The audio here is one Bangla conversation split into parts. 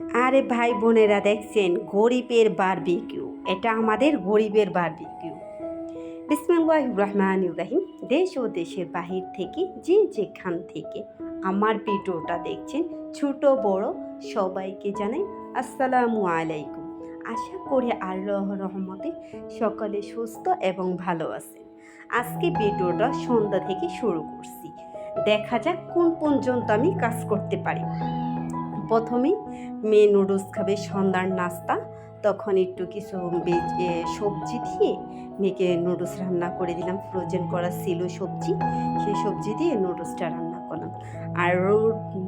আরে ভাই বোনেরা, দেখছেন গরিবের বারবিকিউ। এটা আমাদের গরিবের বারবিকিউ। বিসমিল্লাহির রহমানির রহিম। দেশ ও দেশের বাহির থেকে যে যেখান থেকে আমার ভিডিওটা দেখছেন, ছোট বড় সবাইকে জানাই আসসালামু আলাইকুম। আশা করি আল্লাহর রহমতে সকলে সুস্থ এবং ভালো আছেন। আজকে ভিডিওটা সন্ধ্যা থেকে শুরু করছি, দেখা যাক কোন পর্যন্ত আমি কাজ করতে পারি। প্রথমেই মেয়ে নুডলস খাবে, সন্ধ্যার নাস্তা। তখন একটু কিছু সবজি দিয়ে মেয়েকে নুডলস রান্না করে দিলাম। ফ্রোজেন করা ছিল সবজি, সেই সবজি দিয়ে নুডলসটা রান্না করলাম। আর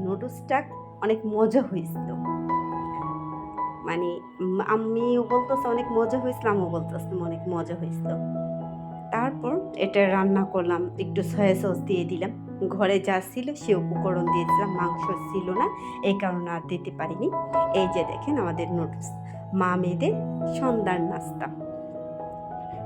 নুডলসটা অনেক মজা হয়েছিল। মানে আমিও বলতেছে অনেক মজা হয়েছিল, আমিও বলতেছিলাম অনেক মজা হয়েছিল। তারপর এটা রান্না করলাম, একটু সয়া সস দিয়ে দিলাম। ঘরে যা ছিল সে উপকরণ দিয়েছিলাম, মাংস ছিল না, এই কারণে আর দিতে পারিনি। এই যে দেখেন আমাদের নুডলস, মা মেয়েদের সন্ধ্যার নাস্তা।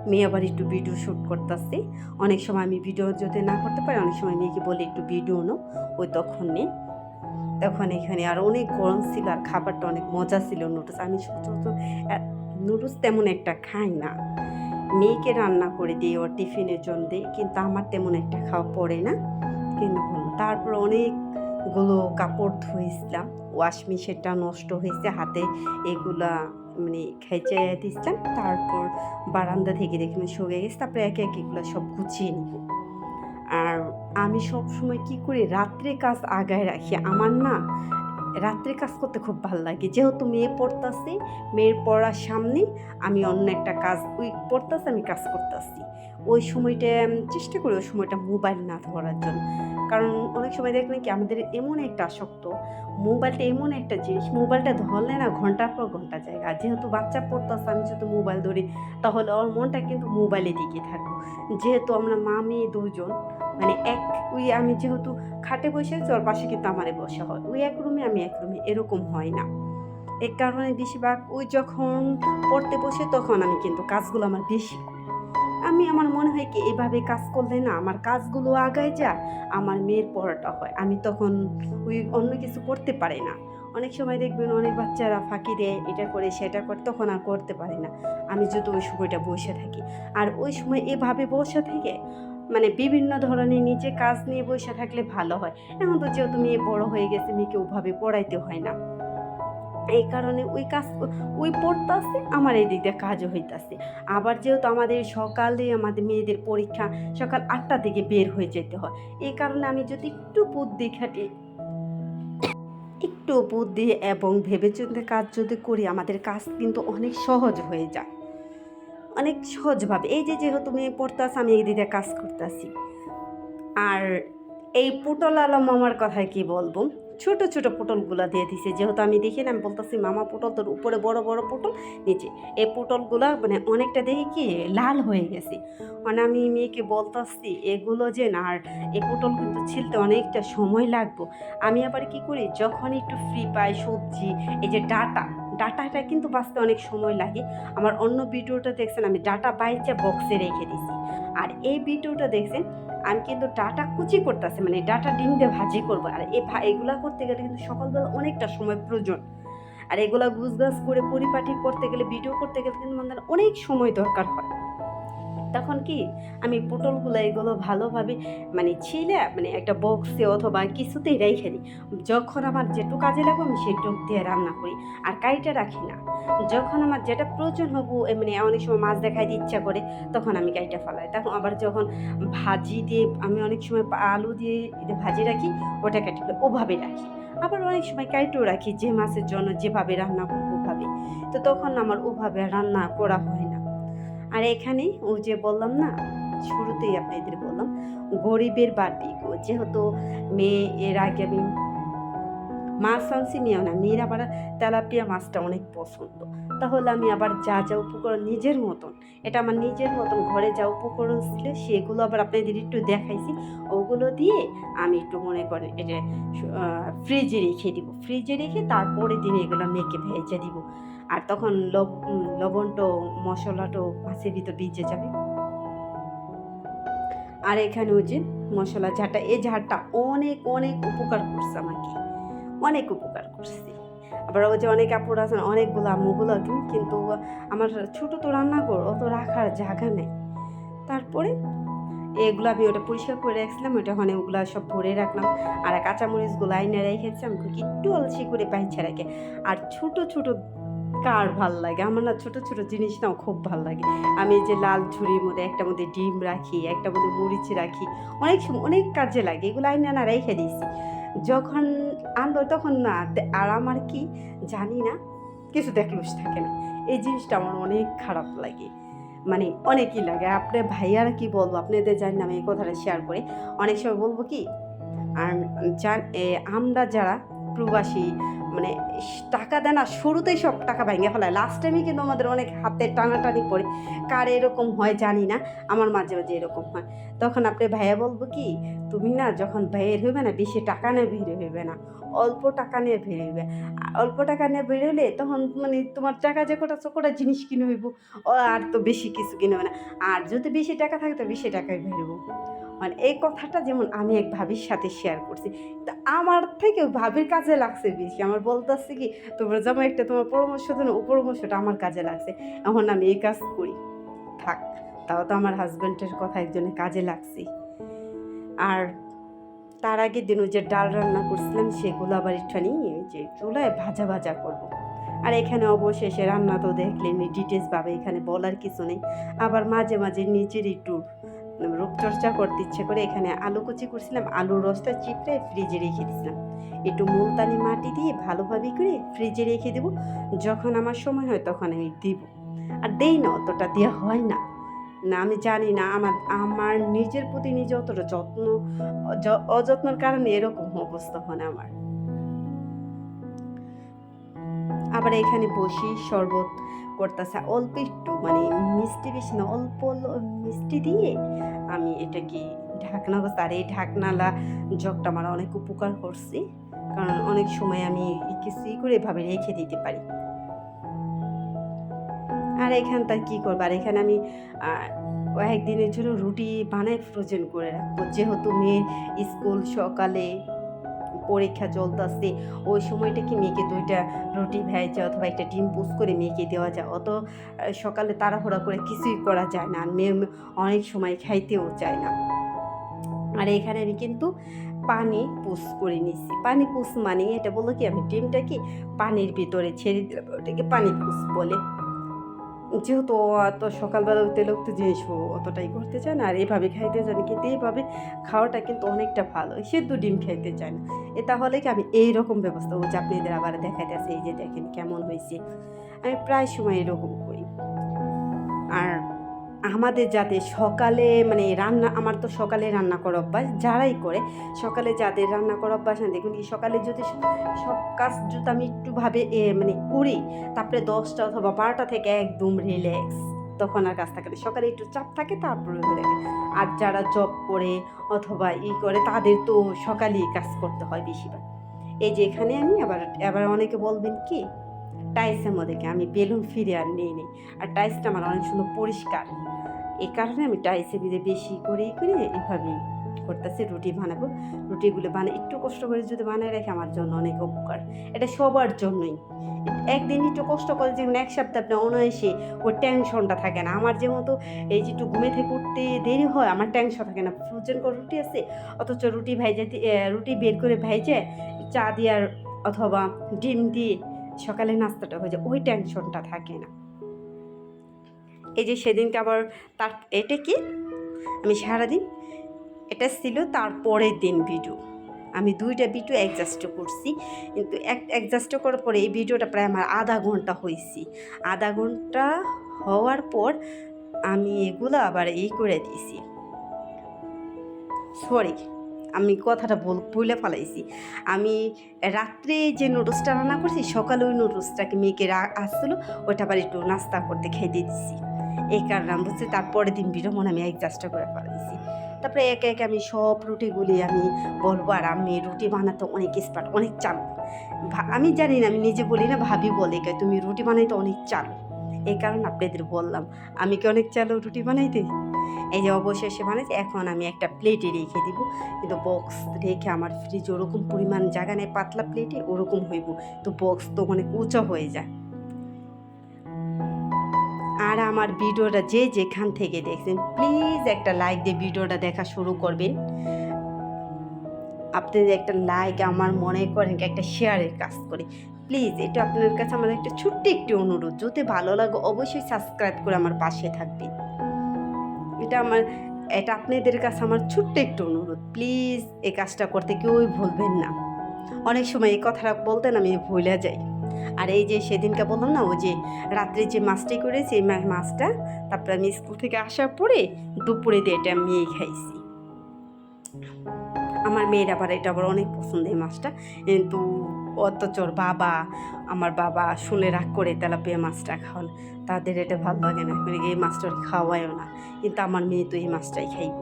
মেয়ে আবার একটু ভিডিও শ্যুট করতেছে। অনেক সময় আমি ভিডিও যদি না করতে পারি, অনেক সময় মেয়েকে বলে একটু ভিডিও নো, ওই তখন এখানে আর অনেক গরম ছিল, আর খাবারটা অনেক মজা ছিল। নুডলস আমি সচরাচর নুডলস তেমন একটা খাই না, মেয়েকে রান্না করে দিই ওর টিফিনের জন্য দিই, কিন্তু আমার তেমন একটা খাওয়া পড়ে না। কিন্তু তারপর অনেকগুলো কাপড় ধুয়েছিলাম, ওয়াশ মেশিনটা নষ্ট হয়েছে, হাতে এগুলা খেঁচে দিয়েছিলাম। তারপর বারান্দা থেকে দেখে শুকিয়ে গেছে, তারপরে একে একে এগুলো সব গুছিয়ে নিব। আর আমি সব সময় কি করি, রাত্রে কাজ আগায় রাখি। আমার না রাত্রে কাজ করতে খুব ভালো লাগে, যেহেতু মেয়ে পড়তেছে, মেয়ের পড়ার সামনে আমি অন্য একটা কাজ, ওই পড়তেছে আমি কাজ করতেছি, ওই সময়টা চেষ্টা করি ওই সময়টা মোবাইল না ধরার জন্য। কারণ অনেক সময় দেখবেন কি, আমাদের এমন একটা আসক্ত, মোবাইলটা এমন একটা জিনিস, মোবাইলটা ধরলে না ঘন্টার পর ঘন্টা যায়। আর যেহেতু বাচ্চা পড়তেছে, আমি যদি মোবাইল ধরি তাহলে ওর মনটা কিন্তু মোবাইলের দিকে থাকবো। যেহেতু আমরা মা মেয়ে দুজন, আমি যেহেতু খাটে বসে আছি, ওর পাশে কিন্তু আমারে বসা হয়, ওই এক রুমে আমি এক রুমে, এরকম হয় না। এই কারণে বেশিরভাগ ওই যখন পড়তে বসে তখন আমি কিন্তু কাজগুলো আমার বেশি করি। আমার মনে হয় কি, এভাবে কাজ করলে না আমার কাজগুলো আগায় যায়, আমার মেয়ের পড়াটা হয়, আমি তখন ওই অন্য কিছু করতে পারি না। অনেক সময় দেখবেন অনেক বাচ্চারা ফাঁকি দেয়, এটা করে সেটা করে, তখন আর করতে পারি না। আমি যদি ওই সময়টা বসে থাকি, আর ওই সময় এভাবে বসে থেকে বিভিন্ন ধরনের নিজে কাজ নিয়ে বসে থাকলে ভালো হয়। এখন তো যেহেতু মেয়ে বড় হয়ে গেছে, মেয়েকে ওভাবে পড়াইতে হয় না, এই কারণে ওই পড়তাছে, আমার এই দিক দিয়ে কাজও হইতাছে। আবার যেহেতু সকালে আমাদের মেয়েদের পরীক্ষা, সকাল 8টা থেকে বের হয়ে যেতে হয়, এই কারণে আমি যদি একটু বুদ্ধি খাটি, একটু বুদ্ধি এবং ভেবেচিন্তে কাজ যদি করি, আমাদের কাজ কিন্তু অনেক সহজ হয়ে যায়, অনেক সহজভাবে। এই যে যেহেতু মেয়ে পড়তাছে, আমি এই দিকে কাজ করতেছি। আর এই পটল আলা মামার কথায় কি বলবো, ছোট ছোট পটলগুলা দিয়ে দিছে। যেহেতু আমি দেখি না, আমি বলতেছি মামা পটল তোর উপরে বড় বড় পটল, নিচে এই পটলগুলা অনেকটা দেখি কি লাল হয়ে গেছে। আমি মেয়েকে বলতেছি এগুলো যে না, আর এই পটল কিন্তু ছিলতে অনেকটা সময় লাগবে। আমি আবার কি করি, যখন একটু ফ্রি পাই সবজি, এই যে ডাটাটা কিন্তু বাঁচতে অনেক সময় লাগে। আমার অন্য ভিডিওটা দেখছেন, আমি ডাটা বাইচা বক্সে রেখে দিছি। আর এই ভিডিওটা দেখছেন, আমি কিন্তু ডাটা কুচি করতেছি, ডাটা ডিম দিয়ে ভাজি করবো। আর এগুলা করতে গেলে কিন্তু সকালবেলা অনেকটা সময় প্রয়োজন। আর এগুলা গুছগাছ করে পরিপাটি করতে গেলে, ভিডিও করতে গেলে কিন্তু অনেক সময় দরকার হয়। তখন কি, আমি পটলগুলো এগুলো ভালোভাবে ছিলে একটা বক্সে অথবা কিছুতেই রেখে দিই। যখন আমার যেটুকু কাজে লাগবে আমি সেটুক দিয়ে রান্না করি, আর কাইটা রাখি না। যখন আমার যেটা প্রয়োজন হবো, অনেক সময় মাছ দেখাইতে ইচ্ছা করে, তখন আমি কাইটা ফেলাই। তখন আবার যখন ভাজি দিয়ে, আমি অনেক সময় আলু দিয়ে ভাজি রাখি, ওটা কেটে ওভাবে রাখি। আবার অনেক সময় কাইটেও রাখি, যে মাছের জন্য যেভাবে রান্না করবো ওভাবে। তো তখন আমার ওভাবে রান্না করা হয় না। আর এখানে ওই যে বললাম না, শুরুতেই আপনাদের বললাম গরিবের বারবিকিউ। যেহেতু মেয়ে, এর আগে আমি মাছ আনছি, মেয়েও না, মেয়ের আবার তেলাপিয়া মাছটা অনেক পছন্দ। তাহলে আমি আবার যা যা উপকরণ নিজের মতন, এটা আমার নিজের মতন ঘরে যা উপকরণ ছিল সেগুলো আবার আপনাদের একটু দেখাইছি। ওগুলো দিয়ে আমি একটু মনে করেন এটা ফ্রিজে রেখে দিব, ফ্রিজে রেখে তারপরে দিন এগুলো মেখে ভেজে দিব। আর তখন লবণটো মশলাটো মাছের ভিতর ভিজে যাবে। আর এখানে ওই যে মশলা ঝাঁটা, এই ঝাঁটা অনেক অনেক উপকার করছে আমাকে, অনেক উপকার করছে। আবার ওই যে অনেক আপুরা আছেন অনেকগুলো আম্মুগুলো কিন্তু আমার ছোটো তো রান্নাঘর অত রাখার জায়গা নেই। তারপরে এগুলো আমি ওটা পরিষ্কার করে রাখছিলাম, ওটা ওখানে ওগুলো সব ভরে রাখলাম। আর কাঁচামরিচগুলো আইনে রেখেছি আমি একটু আলসি করে বাইছা রাখে। আর ছোটো ছোটো কার ভাল লাগে, আমার না ছোটো ছোটো জিনিস নাও খুব ভাল লাগে। আমি এই যে লাল ঝুড়ির মধ্যে একটার মধ্যে ডিম রাখি, একটার মধ্যে মরিচ রাখি, অনেক সময় অনেক কাজে লাগে। এগুলো আইনে না রেখে দিয়েছি, যখন আনবো তখন না। আর আমার কি জানি না কিছু দেখলুস থাকে না, এই জিনিসটা আমার অনেক খারাপ লাগে, মানে অনেকই লাগে। আপনার ভাইয়ারা কি বলবো আপনাদের জানি না, আমি এই কথাটা শেয়ার করি। অনেক সময় বলবো কি, আর আমরা যারা প্রবাসী মানে টাকা দেয় না, শুরুতেই সব টাকা ভেঙে ফেলায়, লাস্ট টাইমে কিন্তু আমাদের অনেক হাতে টানাটানি করে। কার এরকম হয় জানি না, আমার মাঝে মাঝে এরকম হয়। তখন আপনি ভাইয়া বলবো কি, তুমি না যখন বের হইবে না বেশি টাকা নিয়ে বের হইবে না, অল্প টাকা নিয়ে বের হইবে। অল্প টাকা নিয়ে বের হইলে তখন মানে তোমার টাকা যে কোটা চোখটা জিনিস কিনে হইব, আর তো বেশি কিছু কিনে হবে না। আর যদি বেশি টাকা থাকে তো বেশি টাকায় বের হইব। মানে এই কথাটা যেমন আমি এক ভাবির সাথে শেয়ার করছি, তা আমার থেকে ভাবির কাজে লাগছে বেশি। আমার বলতেছে কি, তোমরা যেমন একটা তোমার পরামর্শ দেন, ও পরামর্শটা আমার কাজে লাগছে, এখন আমি এই কাজ করি। থাক, তাও তো আমার হাজব্যান্ডের কথা একজনের কাজে লাগছে। আর তার আগের দিন ওই যে ডাল রান্না করছিলাম, সেগুলো আবার একটুখানি ওই যে চুলায় ভাজা ভাজা করব। আর এখানে অবশেষে রান্না তো দেখলেন ডিটেলসভাবে, এখানে বলার কিছু নেই। আবার মাঝে মাঝে নিজের একটু রূপচর্চা করতে ইচ্ছে করে এখানে আলু কুচি করছিলাম, আলুর রসটা চিপড়ে ফ্রিজে রেখে দিয়েছিলাম। একটু মুলতানি মাটি দিয়ে ভালোভাবে করে ফ্রিজে রেখে দেবো, যখন আমার সময় হয় তখন আমি দিব। আর দেই না, অতটা দেওয়া হয় না। না আমি জানি না, আমার নিজের প্রতি নিজে অতটা অযত্নর কারণে এরকম অবস্থা হয় না আমার। আবার এখানে বসি শরবত করতেছে অল্প একটু, মানে মিষ্টি বেশি না, অল্প মিষ্টি দিয়ে আমি এটাকে ঢাকনা বসে। আর এই ঢাকনালা জগটা আমার অনেক উপকার করছি, কারণ অনেক সময় আমি কিছুই করে এভাবে রেখে দিতে পারি। আর এখানটা কী করবো, আর এখানে আমি একদিনের জন্য রুটি বানাই ফ্রোজেন করে রাখবো, যেহেতু মেয়ের স্কুল সকালে পরীক্ষা চলতেছে, ওই সময়টা কি মেয়েকে 2টা রুটি ভেজে অথবা একটা ডিম পোস্ট করে মেয়েকে দেওয়া যায়। অত সকালে তাড়াহুড়া করে কিছুই করা যায় না, আর মেয়ে অনেক সময় খাইতেও চায় না। আর এখানে আমি কিন্তু পানি পুষ করে নিচ্ছি। পানি পুষ মানে এটা বললো কি, আমি ডিমটা কি পানির ভিতরে ছেড়ে দিলাম, ওটাকে পানি পুষ বলে। যেহেতু অত সকালবেলা তেলুক্ত জিনিস অতটাই করতে চায় না, আর এভাবে খাইতে চায় না, কিন্তু এইভাবে খাওয়াটা কিন্তু অনেকটা ভালো। সেদ্ধ ডিম খাইতে চায় না, এ তাহলে কি আমি এইরকম ব্যবস্থা করছি, আপনাদের আবার দেখাইতেছে। এই যে দেখেন কেমন হয়েছে, আমি প্রায় সময় এরকম করি। আর আমাদের যাতে সকালে মানে রান্না, আমার তো সকালে রান্না করা অভ্যাস, যারাই করে সকালে যাদের রান্না করা অভ্যাস না, দেখুন এই সকালে যদি সব কাজ যদি আমি একটুভাবে মানে করি, তারপরে 10টা অথবা 12টা থেকে একদম রিল্যাক্স, তখন আর কাজ থাকে না। সকালে একটু চাপ থাকে, তারপরে দেখে। আর যারা জব করে অথবা করে, তাদের তো সকালেই কাজ করতে হয় বেশিরভাগ। এই যে এখানে আমি আবার অনেকে বলবেন কি, টাইলসের মধ্যে কি আমি বেলুন ফিরে আর নিই। আর টাইলসটা আমার অনেক সুন্দর পরিষ্কার, এই কারণে আমি টাইলসের ভিতরে বেশি করেই এভাবেই করতেছি। রুটি বানাবো, রুটিগুলো একটু কষ্ট করে যদি বানায় রাখি আমার জন্য অনেক উপকার। এটা সবার জন্যই। একদিন একটু কষ্ট করে, যেমন এক সপ্তাহ আপনি অনায়াসে ওই টেনশনটা থাকে না। আমার যেহেতু এই যে একটু ঘুমে থেকে উঠতে দেরি হয়, আমার টেনশন থাকে না। ফ্রোজেন করে রুটি আছে, অথচ রুটি বের করে ভেজে চা দিয়ে অথবা ডিম দিয়ে সকালে নাস্তাটা হয়ে যায়, ওই টেনশনটা থাকে না। এই যে সেদিনকে আবার এটা কি আমি সারাদিন, এটা ছিল তারপরের দিন ভিডিও। আমি 2টা ভিডিও অ্যাডজাস্ট করছি, কিন্তু অ্যাডজাস্ট করার পরে এই ভিডিওটা প্রায় আমার আধা ঘন্টা হয়েছি। আধা ঘন্টা হওয়ার পর আমি এগুলো আবার করে দিয়েছি। সরি, আমি কথাটা বলে ফেলাইছি। আমি রাত্রে যে নুডলসটা রান্না করছি, সকালে ওই নুডলসটাকে মেয়েকে আসছিলো, ওইটা আবার একটু নাস্তা করতে খেয়ে দিচ্ছি। এই কারণে আমি বলছি তারপরের দিন ভিডিও আমি অ্যাডজাস্ট করে ফেলাইছি। তারপরে একে একে আমি সব রুটিগুলি আমি বলবো। আর আমি রুটি বানাতে অনেক এক্সপার্ট, অনেক চালু। আমি জানি না, আমি নিজে বলি না, ভাবি বলে তুমি রুটি বানাইতে অনেক চালু। এই কারণে আপনাদের বললাম, আমি কি অনেক চাল রুটি বানাইতে। এই যে অবশেষে বানাইছি, এখন আমি একটা প্লেটে রেখে দিব, কিন্তু বক্স রেখে আমার ফ্রিজ ওরকম পরিমাণ জায়গা নেই, পাতলা প্লেটে ওরকম হইব, তো বক্স তো অনেক উঁচা হয়ে যায়। আর আমার ভিডিওটা যে যেখান থেকে দেখছেন প্লিজ একটা লাইক দিয়ে ভিডিওটা দেখা শুরু করবেন। আপনাদের একটা লাইক আমার মনে করেন একটা শেয়ারের কাজ করে। প্লিজ এটা আপনার কাছে আমার একটা ছোট্ট একটি অনুরোধ, যদি ভালো লাগে অবশ্যই সাবস্ক্রাইব করে আমার পাশে থাকবেন। এটা আপনাদের কাছে আমার ছোট্ট একটু অনুরোধ, প্লিজ এই কাজটা করতে কেউই ভুলবেন না। অনেক সময় এই কথাটা বলতেন আমি ভুলে যাই। আর এই যে সেদিনকে বললাম না, ওই যে রাত্রে যে মাছটাই করেছি, এই মাছটা তারপরে আমি স্কুল থেকে আসার পরে দুপুরে দিয়ে এটা আমি খাইছি। আমার মেয়ের এটা আবার অনেক পছন্দ এই মাছটা, কিন্তু অত্যাচার আমার বাবা শুনে রাগ করে তেলাপিয়া মাছটা খাওয়ান, তাদের এটা ভালো লাগে না, মানে এই মাছটা খাওয়ায়ও না, কিন্তু আমার মেয়ে তো এই মাছটাই খাইব।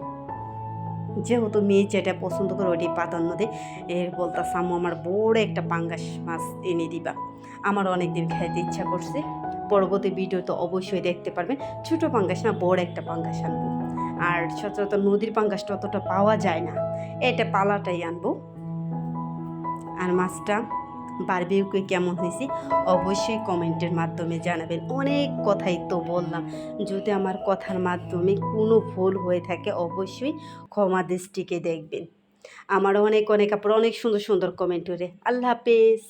যেহেতু মেয়ে যেটা পছন্দ করে ওইটাই প্রাধান্য দেয়। এর বলতাম আম্মু আমার বড় একটা পাঙ্গাস মাছ এনে দিবা, আমার অনেক দিন খাইতে ইচ্ছা করছে। পরবর্তী ভিডিও তো অবশ্যই দেখতে পারবেন, ছোটো পাঙ্গাস না, বড় একটা পাঙ্গাস আনবো। আর সচরাচর নদীর পাঙ্গাসটা অতটা পাওয়া যায় না, এটা পালাটাই আনবো। আর মাছটা বারবিকিউ কেমন হয়েছে অবশ্যই কমেন্টের মাধ্যমে জানাবেন। অনেক কথাই তো বললাম, যদি আমার কথার মাধ্যমে কোনো ভুল হয়ে থাকে অবশ্যই ক্ষমা দৃষ্টিকে দেখবেন। আমার অনেক অনেক আপনার অনেক সুন্দর সুন্দর কমেন্ট করে। আল্লাহ হাফেজ।